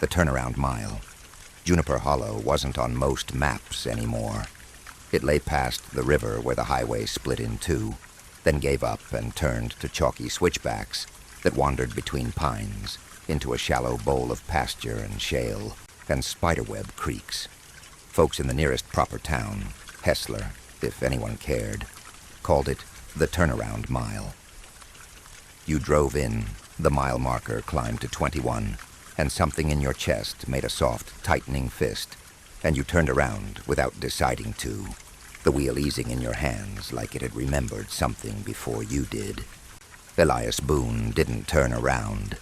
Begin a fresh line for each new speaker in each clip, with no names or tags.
the turnaround mile. Juniper Hollow wasn't on most maps anymore. It lay past the river where the highway split in two, then gave up and turned to chalky switchbacks that wandered between pines into a shallow bowl of pasture and shale and spiderweb creeks. Folks in the nearest proper town, Hessler, if anyone cared, called it the turnaround mile. You drove in, the mile marker climbed to 21, and something in your chest made a soft, tightening fist, and you turned around without deciding to, the wheel easing in your hands like it had remembered something before you did. Elias Boone didn't turn around.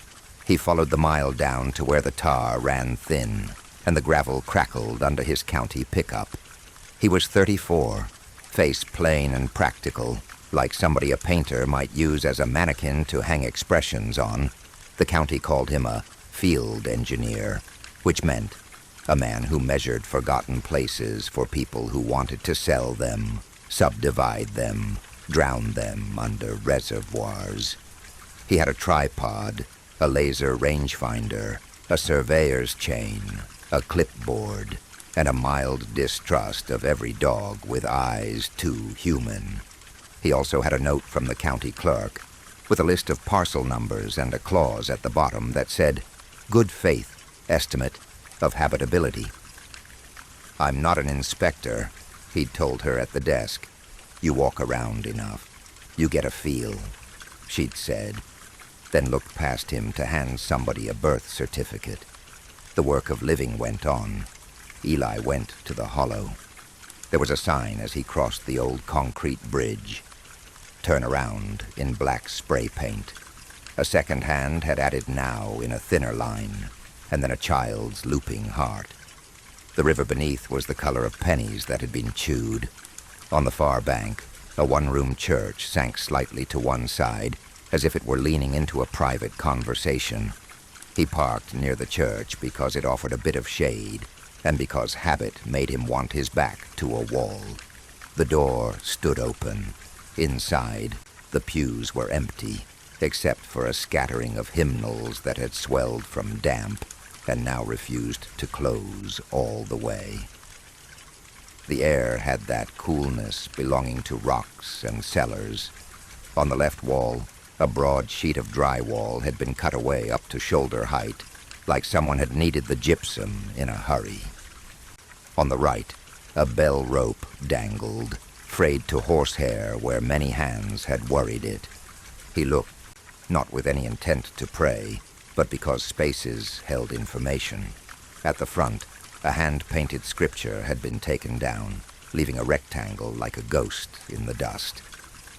He followed the mile down to where the tar ran thin, and the gravel crackled under his county pickup. He was 34, face plain and practical, like somebody a painter might use as a mannequin to hang expressions on. The county called him a field engineer, which meant a man who measured forgotten places for people who wanted to sell them, subdivide them, drown them under reservoirs. He had a tripod, a laser rangefinder, a surveyor's chain, a clipboard, and a mild distrust of every dog with eyes too human. He also had a note from the county clerk with a list of parcel numbers and a clause at the bottom that said, "Good faith estimate of habitability." "I'm not an inspector," he'd told her at the desk. "You walk around enough. You get a feel," she'd said, then looked past him to hand somebody a birth certificate. The work of living went on. Eli went to the hollow. There was a sign as he crossed the old concrete bridge. "Turn around," in black spray paint. A second hand had added "now" in a thinner line, and then a child's looping heart. The river beneath was the color of pennies that had been chewed. On the far bank, a one-room church sank slightly to one side, as if it were leaning into a private conversation. He parked near the church because it offered a bit of shade, and because habit made him want his back to a wall. The door stood open. Inside, the pews were empty, except for a scattering of hymnals that had swelled from damp and now refused to close all the way. The air had that coolness belonging to rocks and cellars. On the left wall, a broad sheet of drywall had been cut away up to shoulder height, like someone had needed the gypsum in a hurry. On the right, a bell rope dangled, frayed to horsehair where many hands had worried it. He looked, not with any intent to pray, but because spaces held information. At the front, a hand-painted scripture had been taken down, leaving a rectangle like a ghost in the dust.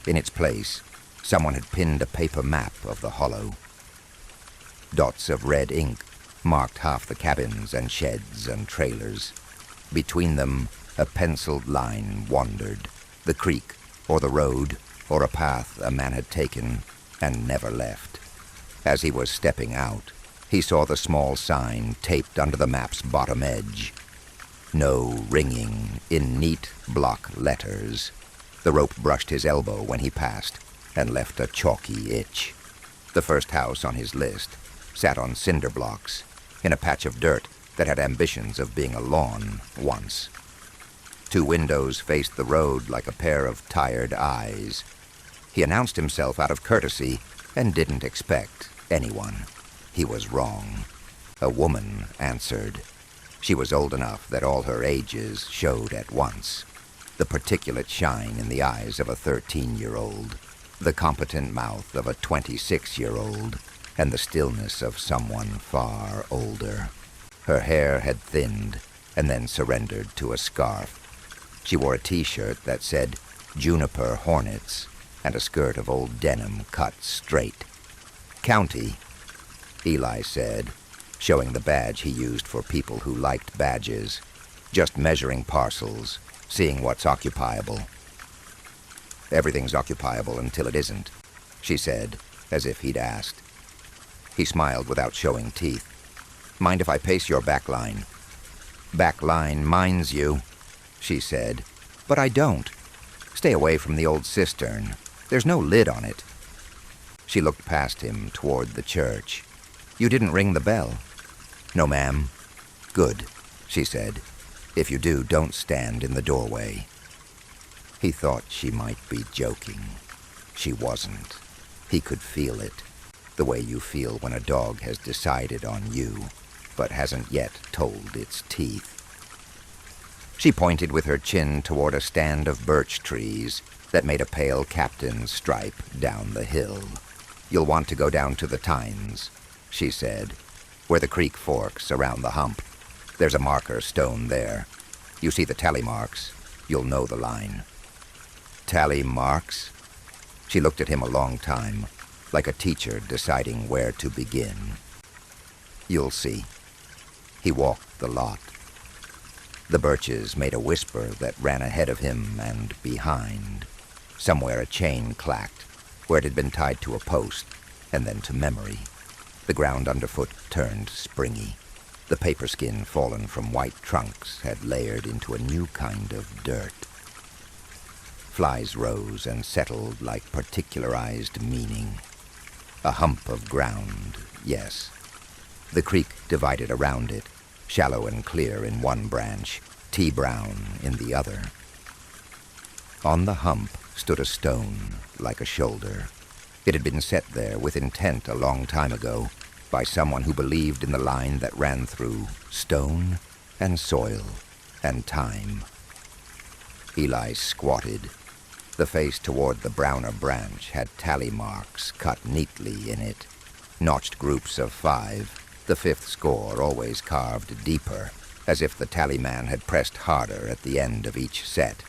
In its place, someone had pinned a paper map of the hollow. Dots of red ink marked half the cabins and sheds and trailers. Between them, a penciled line wandered, the creek, or the road, or a path a man had taken and never left. As he was stepping out, he saw the small sign taped under the map's bottom edge. "No ringing," in neat block letters. The rope brushed his elbow when he passed and left a chalky itch. The first house on his list sat on cinder blocks in a patch of dirt that had ambitions of being a lawn once. Two windows faced the road like a pair of tired eyes. He announced himself out of courtesy and didn't expect anyone. He was wrong. A woman answered. She was old enough that all her ages showed at once. The particulate shine in the eyes of a 13-year-old, the competent mouth of a 26-year-old, and the stillness of someone far older. Her hair had thinned and then surrendered to a scarf. She wore a T-shirt that said Juniper Hornets and a skirt of old denim cut straight. "County," Eli said, showing the badge he used for people who liked badges. "Just measuring parcels, seeing what's occupiable." "Everything's occupiable until it isn't," she said, as if he'd asked. He smiled without showing teeth. "Mind if I pace your back line?" "Back line minds you," she said. "But I don't. Stay away from the old cistern. There's no lid on it." She looked past him toward the church. "You didn't ring the bell." "No, ma'am." "Good," she said. "If you do, don't stand in the doorway." He thought she might be joking. She wasn't. He could feel it, the way you feel when a dog has decided on you, but hasn't yet told its teeth. She pointed with her chin toward a stand of birch trees that made a pale captain's stripe down the hill. "You'll want to go down to the tines," she said, "where the creek forks around the hump. There's a marker stone there. You see the tally marks, you'll know the line." "Tally marks?" She looked at him a long time, like a teacher deciding where to begin. "You'll see." He walked the lot. The birches made a whisper that ran ahead of him and behind. Somewhere a chain clacked, where it had been tied to a post, and then to memory. The ground underfoot turned springy. The paper skin fallen from white trunks had layered into a new kind of dirt. Flies rose and settled like particularized meaning. A hump of ground, yes. The creek divided around it, shallow and clear in one branch, tea-brown in the other. On the hump stood a stone like a shoulder. It had been set there with intent a long time ago by someone who believed in the line that ran through stone and soil and time. Eli squatted. The face toward the browner branch had tally marks cut neatly in it, notched groups of 5, the 5th score always carved deeper, as if the tally man had pressed harder at the end of each set.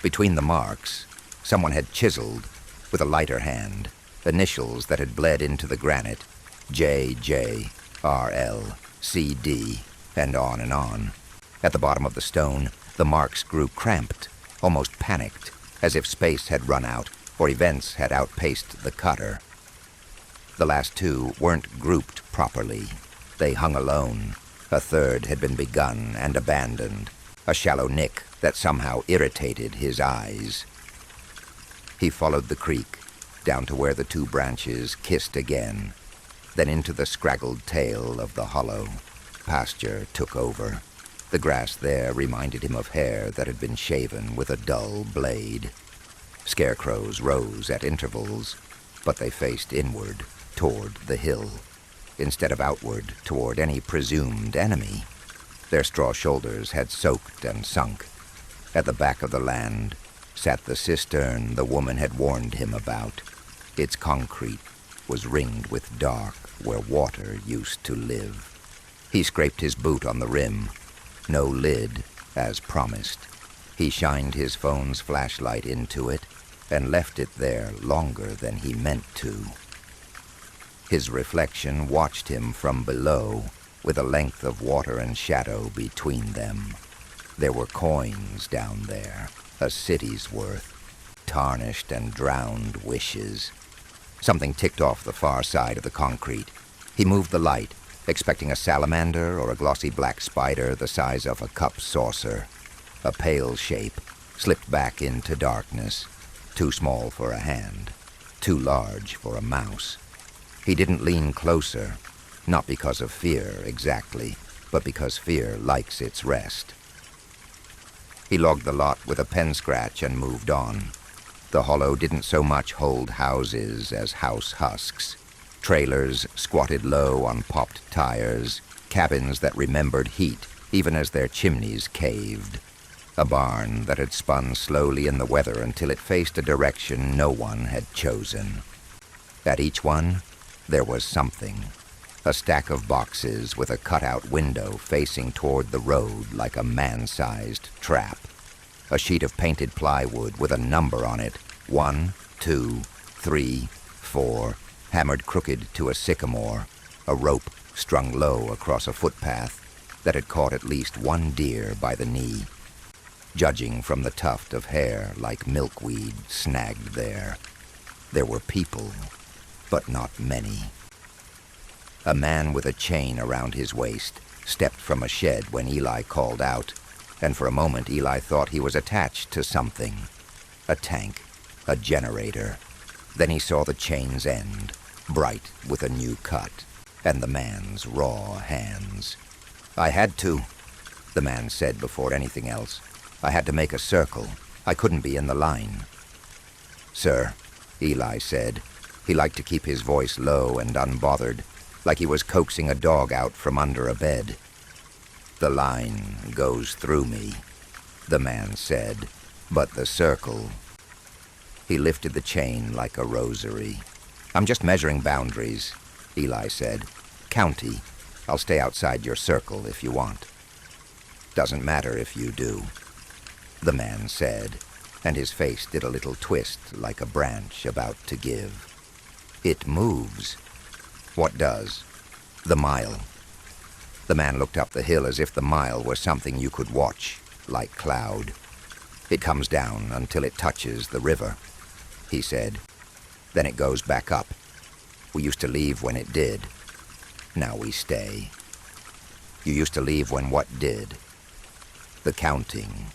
Between the marks, someone had chiseled, with a lighter hand, initials that had bled into the granite, J, RL, CD, and on and on. At the bottom of the stone, the marks grew cramped, almost panicked, as if space had run out or events had outpaced the cutter. The last 2 weren't grouped properly. They hung alone. A third had been begun and abandoned, a shallow nick that somehow irritated his eyes. He followed the creek, down to where the 2 branches kissed again, then into the scraggled tail of the hollow. Pasture took over. The grass there reminded him of hair that had been shaven with a dull blade. Scarecrows rose at intervals, but they faced inward, toward the hill, instead of outward toward any presumed enemy. Their straw shoulders had soaked and sunk. At the back of the land sat the cistern the woman had warned him about. Its concrete was ringed with dark where water used to live. He scraped his boot on the rim. No lid, as promised. He shined his phone's flashlight into it and left it there longer than he meant to. His reflection watched him from below, with a length of water and shadow between them. There were coins down there, a city's worth, tarnished and drowned wishes. Something ticked off the far side of the concrete. He moved the light, expecting a salamander or a glossy black spider the size of a cup saucer. A pale shape slipped back into darkness, too small for a hand, too large for a mouse. He didn't lean closer, not because of fear exactly, but because fear likes its rest. He logged the lot with a pen scratch and moved on. The hollow didn't so much hold houses as house husks. Trailers squatted low on popped tires, cabins that remembered heat even as their chimneys caved. A barn that had spun slowly in the weather until it faced a direction no one had chosen. At each one, there was something. A stack of boxes with a cutout window facing toward the road like a man-sized trap. A sheet of painted plywood with a number on it, 1, 2, 3, 4, hammered crooked to a sycamore, a rope strung low across a footpath that had caught at least one deer by the knee. Judging from the tuft of hair like milkweed snagged there, there were people, but not many. A man with a chain around his waist stepped from a shed when Eli called out, and for a moment Eli thought he was attached to something. A tank, a generator. Then he saw the chain's end, bright with a new cut. and the man's raw hands. "I had to," the man said before anything else. "I had to make a circle. I couldn't be in the line." "Sir," Eli said. He liked to keep his voice low and unbothered, like he was coaxing a dog out from under a bed. "The line goes through me," the man said, "but the circle..." He lifted the chain like a rosary. "I'm just measuring boundaries," Eli said. "County. I'll stay outside your circle if you want." "Doesn't matter if you do," the man said, and his face did a little twist like a branch about to give. "It moves." "What does?" "The mile." The man looked up the hill as if the mile were something you could watch, like cloud. "It comes down until it touches the river," he said. "Then it goes back up. We used to leave when it did. Now we stay." "You used to leave when what did?" "The counting,"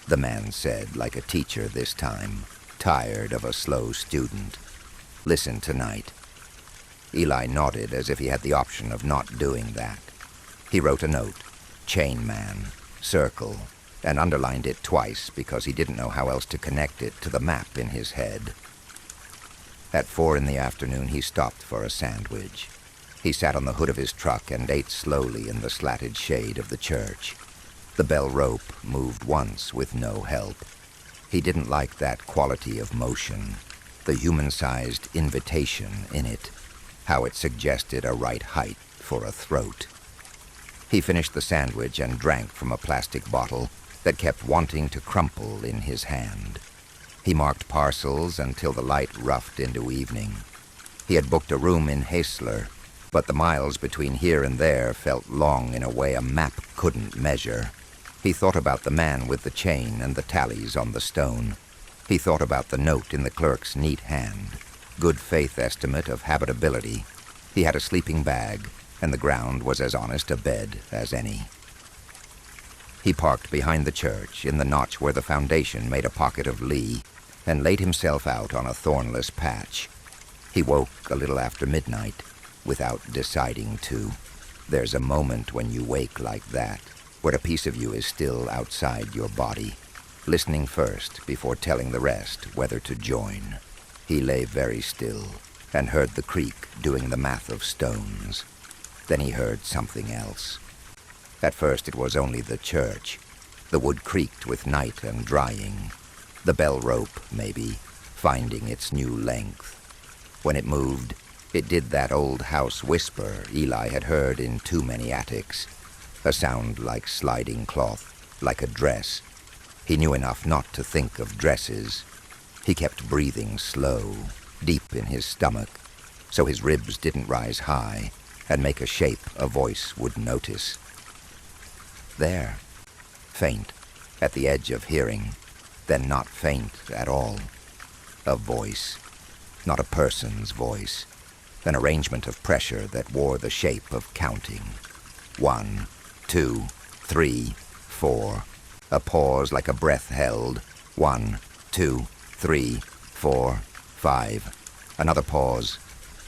the man said, like a teacher this time, tired of a slow student. "Listen tonight." Eli nodded as if he had the option of not doing that. He wrote a note, "Chain Man, circle," and underlined it twice because he didn't know how else to connect it to the map in his head. At 4 in the afternoon, he stopped for a sandwich. He sat on the hood of his truck and ate slowly in the slatted shade of the church. The bell rope moved once with no help. He didn't like that quality of motion, the human-sized invitation in it, how it suggested a right height for a throat. He finished the sandwich and drank from a plastic bottle that kept wanting to crumple in his hand. He marked parcels until the light roughed into evening. He had booked a room in Haisler, but the miles between here and there felt long in a way a map couldn't measure. He thought about the man with the chain and the tallies on the stone. He thought about the note in the clerk's neat hand. Good faith estimate of habitability. He had a sleeping bag, and the ground was as honest a bed as any. He parked behind the church, in the notch where the foundation made a pocket of lee, and laid himself out on a thornless patch. He woke a little after midnight, without deciding to. There's a moment when you wake like that, where a piece of you is still outside your body, listening first before telling the rest whether to join. He lay very still, and heard the creek doing the math of stones. Then he heard something else. At first it was only the church. The wood creaked with night and drying. The bell rope, maybe, finding its new length. When it moved, it did that old house whisper Eli had heard in too many attics. A sound like sliding cloth, like a dress. He knew enough not to think of dresses. He kept breathing slow, deep in his stomach, so his ribs didn't rise high and make a shape a voice would notice. There, faint, at the edge of hearing, then not faint at all. A voice, not a person's voice, an arrangement of pressure that wore the shape of counting. 1, 2, 3, 4. A pause like a breath held. 1, 2, 3, 4, 5. Another pause.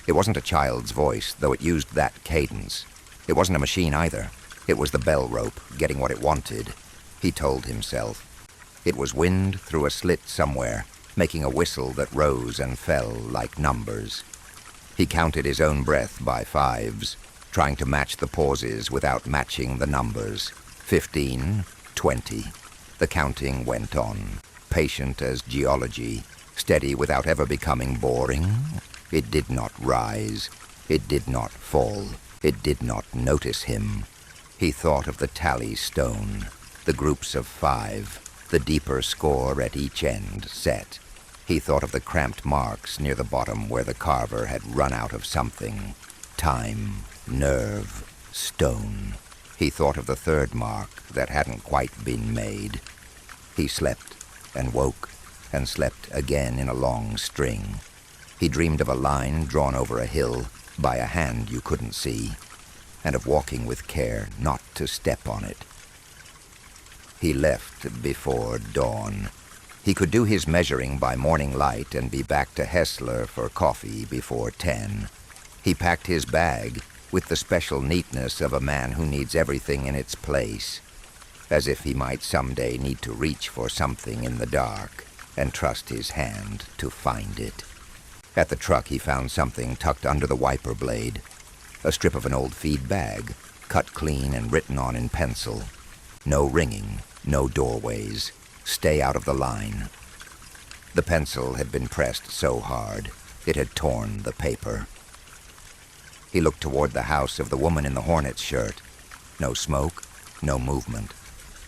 It wasn't a child's voice, though it used that cadence. It wasn't a machine either. It was the bell rope, getting what it wanted. He told himself. It was wind through a slit somewhere, making a whistle that rose and fell like numbers. He counted his own breath by 5s, trying to match the pauses without matching the numbers. 15, 20. The counting went on, patient as geology, steady without ever becoming boring. It did not rise. It did not fall. It did not notice him. He thought of the tally stone, the groups of 5, the deeper score at each end set. He thought of the cramped marks near the bottom where the carver had run out of something. Time, nerve, stone. He thought of the third mark that hadn't quite been made. He slept and woke and slept again in a long string. He dreamed of a line drawn over a hill by a hand you couldn't see, and of walking with care not to step on it. He left before dawn. He could do his measuring by morning light and be back to Haisler for coffee before 10. He packed his bag with the special neatness of a man who needs everything in its place, as if he might someday need to reach for something in the dark and trust his hand to find it. At the truck, he found something tucked under the wiper blade, a strip of an old feed bag, cut clean and written on in pencil. No ringing, no doorways. Stay out of the line. The pencil had been pressed so hard, it had torn the paper. He looked toward the house of the woman in the hornet's shirt. No smoke, no movement.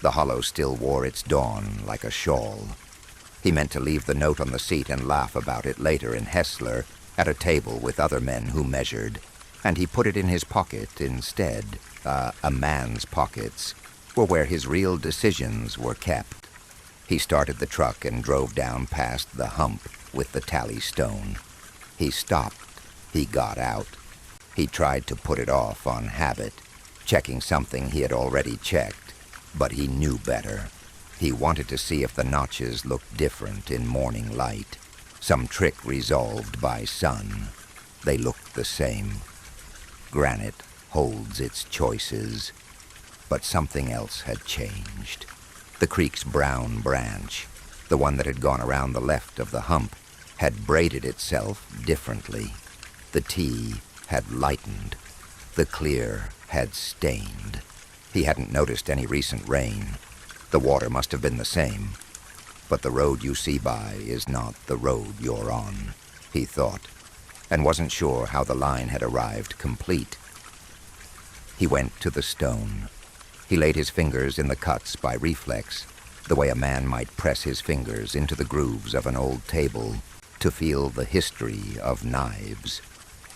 The hollow still wore its dawn like a shawl. He meant to leave the note on the seat and laugh about it later in Hessler at a table with other men who measured, and he put it in his pocket instead. A man's pockets were where his real decisions were kept. He started the truck and drove down past the hump with the tally stone. He stopped. He got out. He tried to put it off on habit, checking something he had already checked, but he knew better. He wanted to see if the notches looked different in morning light, some trick resolved by sun. They looked the same. Granite holds its choices, but something else had changed. The creek's brown branch, the one that had gone around the left of the hump, had braided itself differently. The T had lightened. The clear had stained. He hadn't noticed any recent rain. The water must have been the same. But the road you see by is not the road you're on, he thought, and wasn't sure how the line had arrived complete. He went to the stone. He laid his fingers in the cuts by reflex, the way a man might press his fingers into the grooves of an old table to feel the history of knives.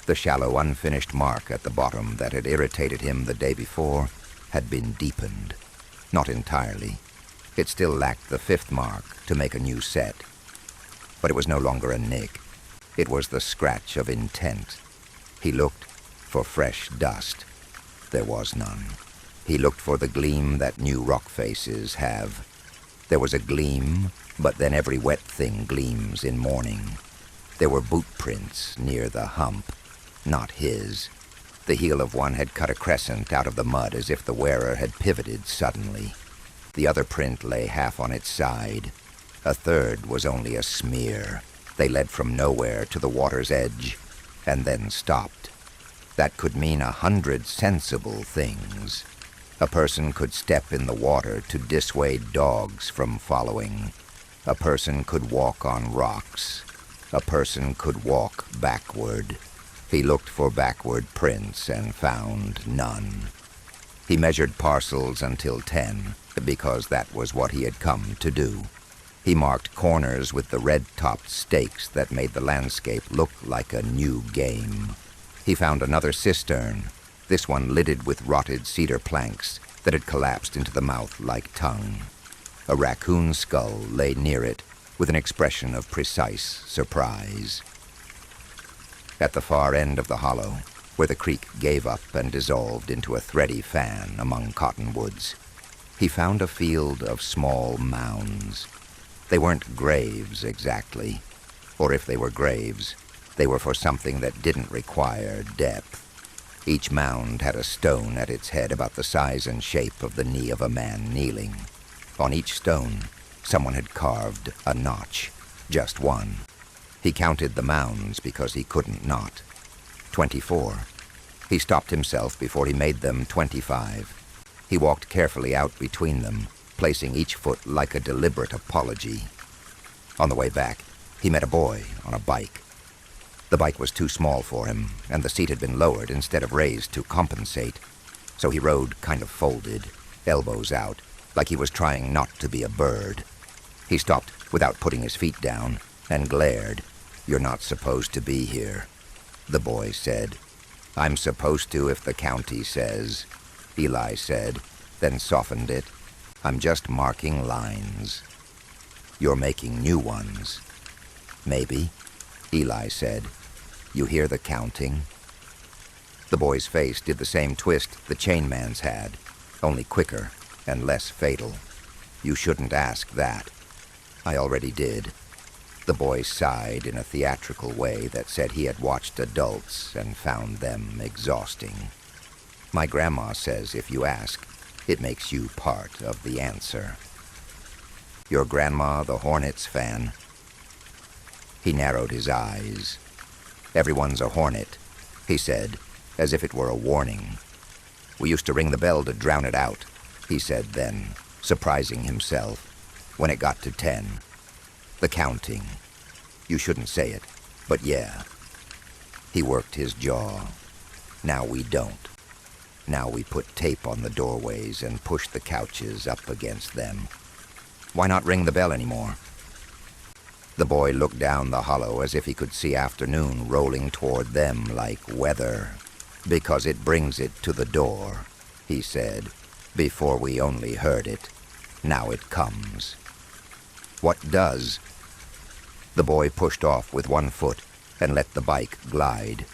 The shallow, unfinished mark at the bottom that had irritated him the day before had been deepened. Not entirely. It still lacked the fifth mark to make a new set. But it was no longer a nick. It was the scratch of intent. He looked for fresh dust. There was none. He looked for the gleam that new rock faces have. There was a gleam, but then every wet thing gleams in morning. There were boot prints near the hump. Not his. The heel of one had cut a crescent out of the mud as if the wearer had pivoted suddenly. The other print lay half on its side. A third was only a smear. They led from nowhere to the water's edge, and then stopped. That could mean 100 sensible things. A person could step in the water to dissuade dogs from following. A person could walk on rocks. A person could walk backward. He looked for backward prints and found none. He measured parcels until 10, because that was what he had come to do. He marked corners with the red-topped stakes that made the landscape look like a new game. He found another cistern, this one lidded with rotted cedar planks that had collapsed into the mouth like tongue. A raccoon skull lay near it, with an expression of precise surprise. At the far end of the hollow, where the creek gave up and dissolved into a thready fan among cottonwoods, he found a field of small mounds. They weren't graves exactly, or if they were graves, they were for something that didn't require depth. Each mound had a stone at its head about the size and shape of the knee of a man kneeling. On each stone, someone had carved a notch, just one. He counted the mounds because he couldn't not. 24. He stopped himself before he made them 25. He walked carefully out between them, placing each foot like a deliberate apology. On the way back, he met a boy on a bike. The bike was too small for him, and the seat had been lowered instead of raised to compensate, so he rode kind of folded, elbows out, like he was trying not to be a bird. He stopped without putting his feet down and glared. "You're not supposed to be here," the boy said. "I'm supposed to if the county says," Eli said, then softened it. "I'm just marking lines." "You're making new ones." "Maybe," Eli said. "You hear the counting?" The boy's face did the same twist the chain man's had, only quicker and less fatal. "You shouldn't ask that." "I already did." The boy sighed in a theatrical way that said he had watched adults and found them exhausting. My grandma says if you ask, it makes you part of the answer. Your grandma the Hornets fan? He narrowed his eyes. Everyone's a Hornet, he said, as if it were a warning. We used to ring the bell to drown it out, he said then, surprising himself, when it got to 10. The counting. You shouldn't say it, but yeah. He worked his jaw. Now we don't. Now we put tape on the doorways and push the couches up against them. Why not ring the bell anymore? The boy looked down the hollow as if he could see afternoon rolling toward them like weather. Because it brings it to the door, he said. Before we only heard it. Now it comes. What does? The boy pushed off with one foot and let the bike glide.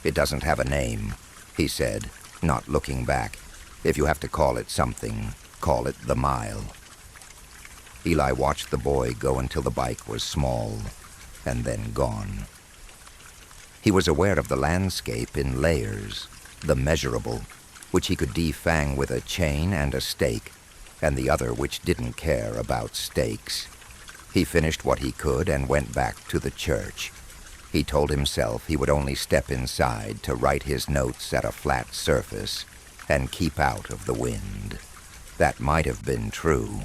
It doesn't have a name, he said, not looking back. If you have to call it something, call it the mile. Eli watched the boy go until the bike was small, and then gone. He was aware of the landscape in layers, the measurable, which he could defang with a chain and a stake, and the other which didn't care about stakes. He finished what he could and went back to the church. He told himself he would only step inside to write his notes at a flat surface and keep out of the wind. That might have been true,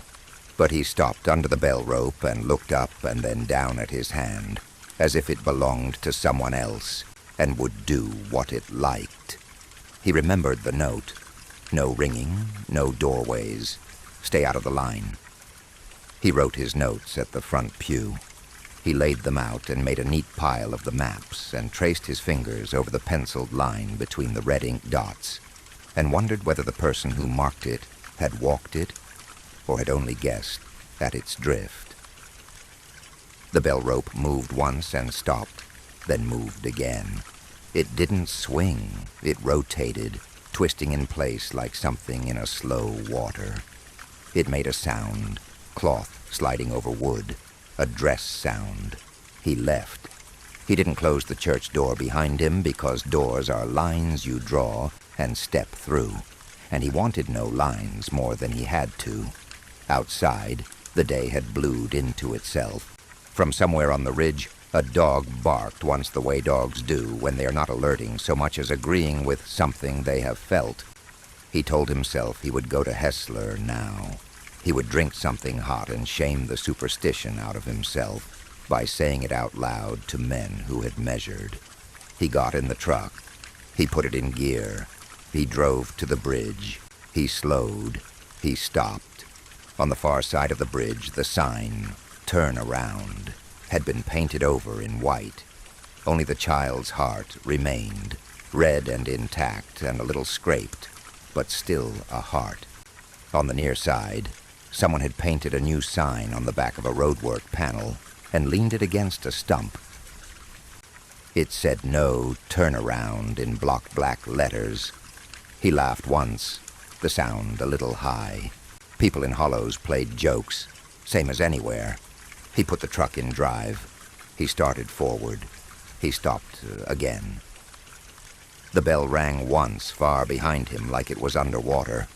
but he stopped under the bell rope and looked up and then down at his hand, as if it belonged to someone else and would do what it liked. He remembered the note. No ringing, no doorways. Stay out of the line. He wrote his notes at the front pew. He laid them out and made a neat pile of the maps and traced his fingers over the penciled line between the red ink dots and wondered whether the person who marked it had walked it or had only guessed at its drift. The bell rope moved once and stopped, then moved again. It didn't swing. It rotated, twisting in place like something in a slow water. It made a sound, cloth sliding over wood, a dress sound. He left. He didn't close the church door behind him because doors are lines you draw and step through, and he wanted no lines more than he had to. Outside, the day had blued into itself. From somewhere on the ridge, a dog barked once the way dogs do when they are not alerting so much as agreeing with something they have felt. He told himself he would go to Hessler now. He would drink something hot and shame the superstition out of himself by saying it out loud to men who had measured. He got in the truck. He put it in gear. He drove to the bridge. He slowed. He stopped. On the far side of the bridge, the sign, "Turn Around," had been painted over in white. Only the child's heart remained, red and intact and a little scraped, but still a heart. On the near side, someone had painted a new sign on the back of a roadwork panel and leaned it against a stump. It said "No Turnaround" in block black letters. He laughed once, the sound a little high. People in hollows played jokes, same as anywhere. He put the truck in drive. He started forward. He stopped again. The bell rang once far behind him like it was underwater.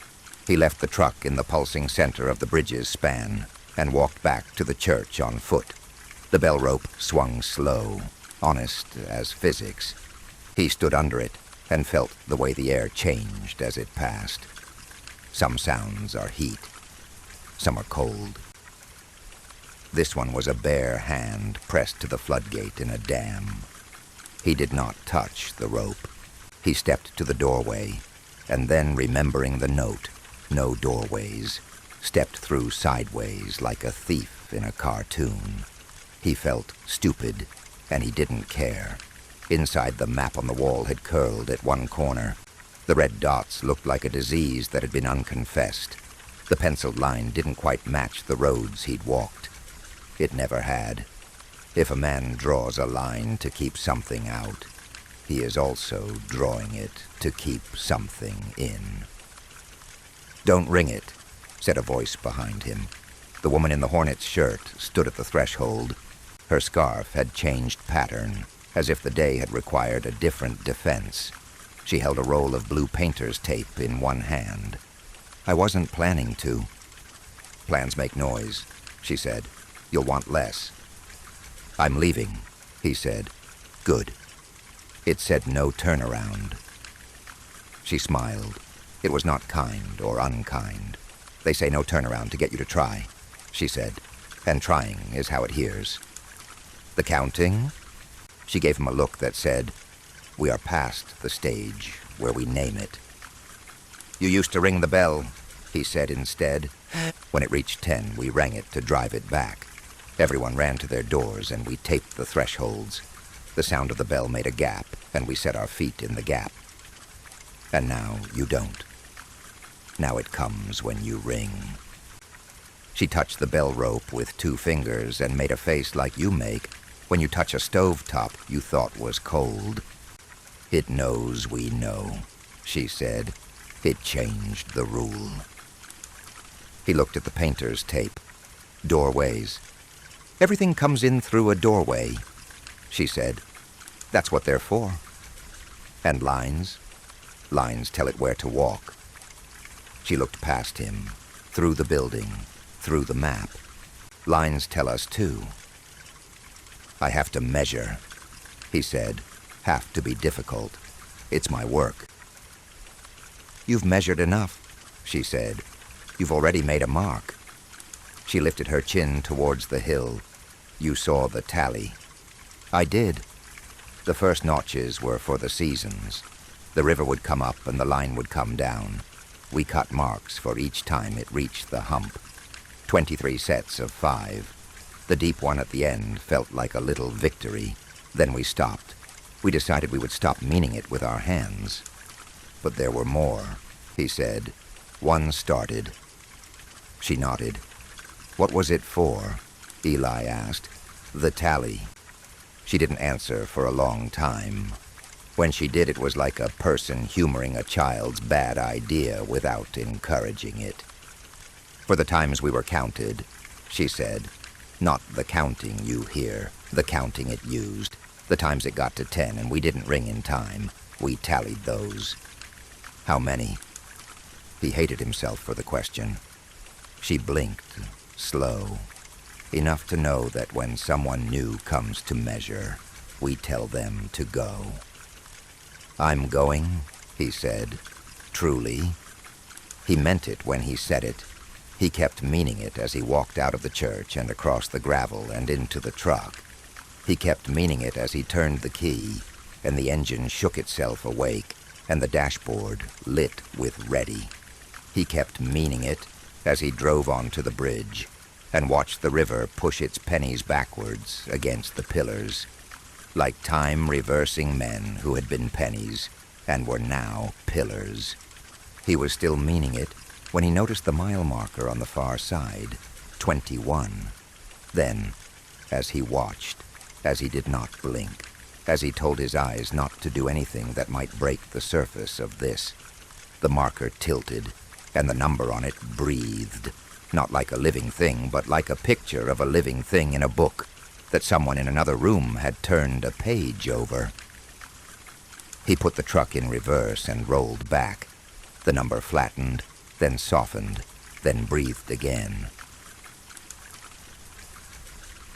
He left the truck in the pulsing center of the bridge's span and walked back to the church on foot. The bell rope swung slow, honest as physics. He stood under it and felt the way the air changed as it passed. Some sounds are heat. Some are cold. This one was a bare hand pressed to the floodgate in a dam. He did not touch the rope. He stepped to the doorway, and then, remembering the note, "No doorways," stepped through sideways like a thief in a cartoon. He felt stupid, and he didn't care. Inside, the map on the wall had curled at one corner. The red dots looked like a disease that had been unconfessed. The penciled line didn't quite match the roads he'd walked. It never had. If a man draws a line to keep something out, he is also drawing it to keep something in. "Don't ring it," said a voice behind him. The woman in the hornet's shirt stood at the threshold. Her scarf had changed pattern, as if the day had required a different defense. She held a roll of blue painter's tape in one hand. I wasn't planning to. Plans make noise, she said. You'll want less. I'm leaving, he said. Good. It said no turnaround. She smiled. It was not kind or unkind. They say no turnaround to get you to try, she said, and trying is how it hears. The counting? She gave him a look that said, we are past the stage where we name it. You used to ring the bell, he said instead. When it reached 10, we rang it to drive it back. Everyone ran to their doors and we taped the thresholds. The sound of the bell made a gap, and we set our feet in the gap. And now you don't. Now it comes when you ring. She touched the bell rope with 2 fingers and made a face like you make when you touch a stovetop you thought was cold. It knows we know, she said. It changed the rule. He looked at the painter's tape. Doorways. Everything comes in through a doorway, she said. That's what they're for. And lines? Lines tell it where to walk. She looked past him, through the building, through the map. Lines tell us too. I have to measure, he said. Have to be difficult. It's my work. You've measured enough, she said. You've already made a mark. She lifted her chin towards the hill. You saw the tally. I did. The first notches were for the seasons. The river would come up and the line would come down. We cut marks for each time it reached the hump. 23 sets of 5. The deep one at the end felt like a little victory. Then we stopped. We decided we would stop meaning it with our hands. But there were more, he said. One started. She nodded. What was it for? Eli asked. The tally. She didn't answer for a long time. When she did, it was like a person humoring a child's bad idea without encouraging it. For the times we were counted, she said. Not the counting you hear, the counting it used. The times it got to 10 and we didn't ring in time. We tallied those. How many? He hated himself for the question. She blinked, slow. Enough to know that when someone new comes to measure, we tell them to go. I'm going, he said. Truly. He meant it when he said it. He kept meaning it as he walked out of the church and across the gravel and into the truck. He kept meaning it as he turned the key, and the engine shook itself awake, and the dashboard lit with ready. He kept meaning it as he drove onto the bridge and watched the river push its pennies backwards against the pillars, like time-reversing men who had been pennies and were now pillars. He was still meaning it when he noticed the mile marker on the far side, 21. Then, as he watched, as he did not blink, as he told his eyes not to do anything that might break the surface of this, the marker tilted, and the number on it breathed, not like a living thing, but like a picture of a living thing in a book that someone in another room had turned a page over. He put the truck in reverse and rolled back. The number flattened, then softened, then breathed again.